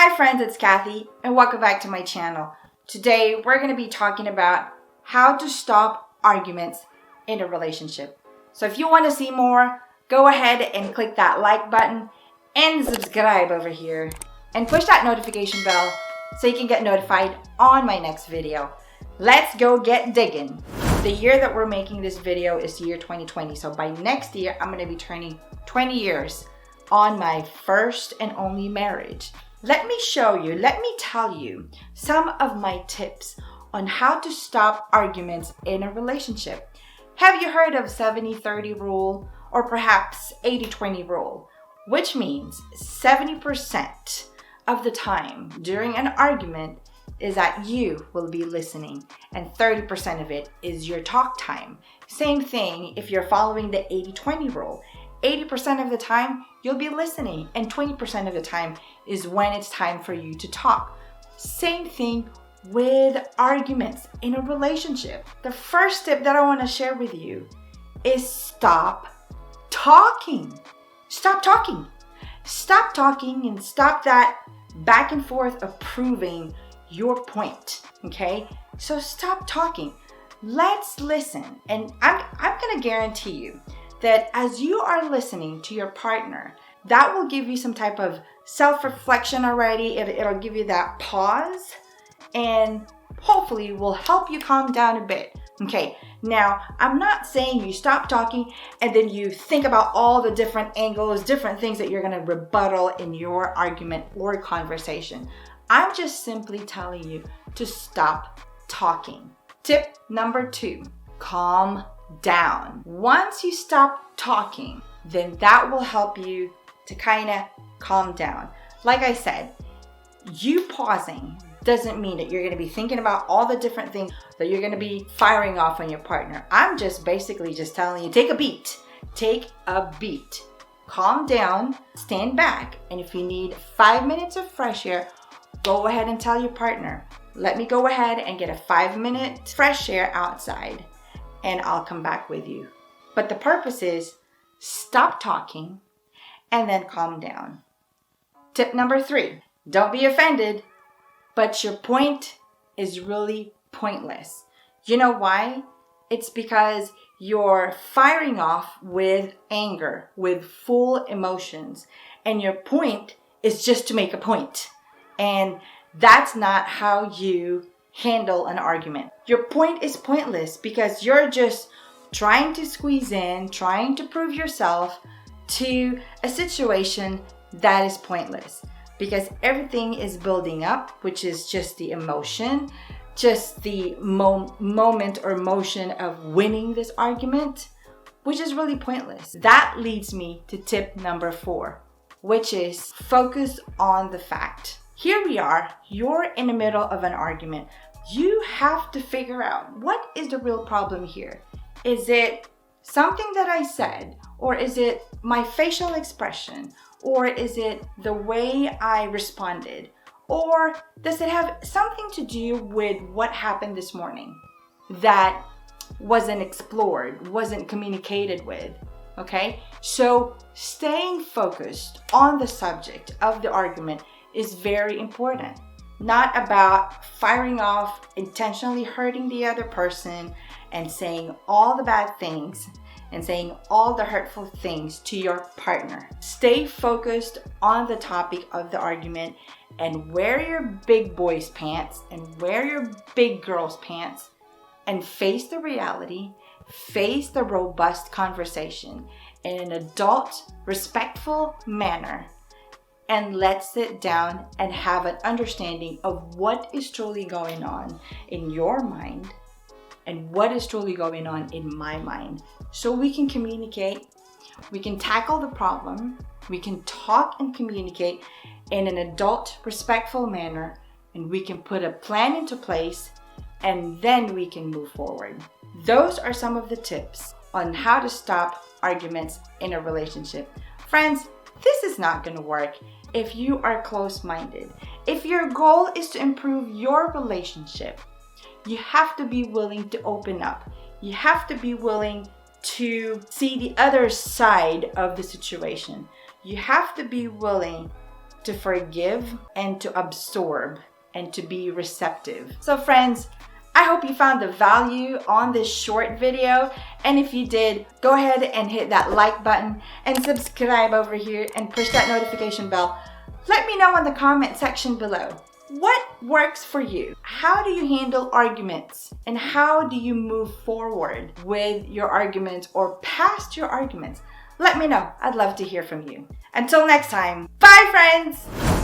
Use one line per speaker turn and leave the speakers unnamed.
Hi friends, it's Kathy and welcome back to my channel. Today we're going to be talking about how to stop arguments in a relationship. So if you want to see more, go ahead and click that like button and subscribe over here and push that notification bell so you can get notified on my next video. Let's go get digging. The year that we're making this video is the year 2020. So by next year, I'm going to be turning 20 years on my first and only marriage. Let me tell you some of my tips on how to stop arguments in a relationship. Have you heard of 70-30 rule or perhaps 80-20 rule? Which means 70% of the time during an argument is that you will be listening and 30% of it is your talk time. Same thing if you're following the 80-20 rule. 80% of the time you'll be listening and 20% of the time is when it's time for you to talk. Same thing with arguments in a relationship. The first tip that I want to share with you is stop talking. Stop talking. Stop talking and stop that back and forth of proving your point. Okay? So stop talking. Let's listen. And I'm going to guarantee you that as you are listening to your partner, that will give you some type of self-reflection already. It'll give you that pause and hopefully will help you calm down a bit. Okay, now I'm not saying you stop talking and then you think about all the different angles, different things that you're going to rebuttal in your argument or conversation. I'm just simply telling you to stop talking. Tip number 2, calm down. Once you stop talking, then that will help you to kind of calm down. Like I said, you pausing doesn't mean that you're going to be thinking about all the different things that you're going to be firing off on your partner. I'm just basically just telling you, take a beat. Take a beat. Calm down, stand back, and if you need 5 minutes of fresh air, go ahead and tell your partner, let me go ahead and get a 5-minute fresh air outside and I'll come back with you. But the purpose is stop talking and then calm down. Tip number 3, don't be offended, but your point is really pointless. You know why? It's because you're firing off with anger, with full emotions, and your point is just to make a point. And that's not how you handle an argument. Your point is pointless because you're just trying to squeeze in, trying to prove yourself to a situation that is pointless because everything is building up, which is just the emotion, just the moment or motion of winning this argument, which is really pointless. That leads me to tip number 4, which is focus on the fact. Here we are, you're in the middle of an argument. You have to figure out what is the real problem here. Is it something that I said? Or is it my facial expression? Or is it the way I responded? Or does it have something to do with what happened this morning that wasn't explored, wasn't communicated with? Okay, so staying focused on the subject of the argument is very important. Not about firing off, intentionally hurting the other person and saying all the bad things and saying all the hurtful things to your partner. Stay focused on the topic of the argument and wear your big boy's pants and wear your big girl's pants and face the reality, face the robust conversation in an adult, respectful manner. And let's sit down and have an understanding of what is truly going on in your mind and what is truly going on in my mind. So we can communicate, we can tackle the problem, we can talk and communicate in an adult, respectful manner, and we can put a plan into place and then we can move forward. Those are some of the tips on how to stop arguments in a relationship. Friends, this is not going to work if you are close-minded. If your goal is to improve your relationship, you have to be willing to open up. You have to be willing to see the other side of the situation. You have to be willing to to forgive and to absorb and to be receptive. So friends, I hope you found the value on this short video, and if you did, go ahead and hit that like button and subscribe over here and push that notification bell. Let me know in the comment section below. What works for you? How do you handle arguments? And how do you move forward with your arguments or past your arguments? Let me know. I'd love to hear from you. Until next time, bye friends!